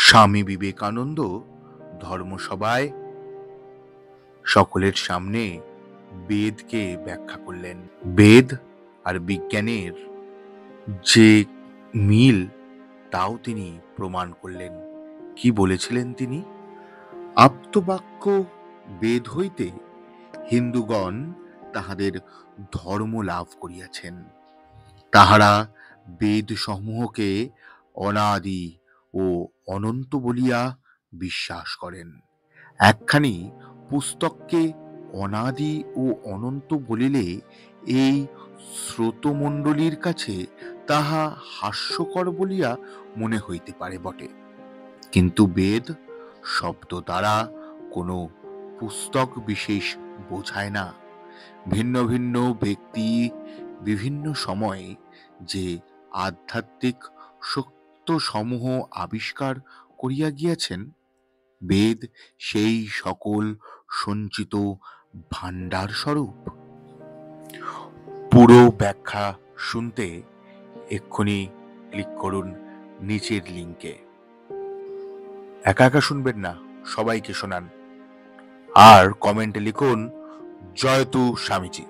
স্বামী বিবেকানন্দ ধর্মসভায় সকলের সামনে বেদকে ব্যাখ্যা করলেন। বেদ আর বিজ্ঞানের যে মিল তাও তিনি প্রমাণ করলেন। কি বলেছিলেন তিনি? আপ্তবাক্য বেদ হইতে হিন্দুগণ তাহাদের ধর্ম লাভ করিয়াছেন। তাহারা বেদ সমূহকে অনাদি ও অনন্ত বলিয়া বিশ্বাস করেন। একখানি পুস্তককে অনাদি ও অনন্ত বলিলে এই শ্রোতমণ্ডলীর কাছে তাহা হাস্যকর বলিয়া মনে হইতে পারে বটে, কিন্তু বেদ শব্দ দ্বারা কোনো পুস্তক বিশেষ বোঝায় না। ভিন্ন ভিন্ন ব্যক্তি বিভিন্ন সময়ে যে আধ্যাত্মিক সত্য সমূহ আবিষ্কার করিয়া গিয়াছেন, বেদ সেই সকল সঞ্চিত ভাণ্ডার স্বরূপ। পুরো ব্যাখ্যা শুনতে এক্ষুনি ক্লিক করুন নিচের লিঙ্কে। একা একা শুনবেন না, সবাইকে শোনান। আর কমেন্টে লিখুন জয়তু স্বামীজি।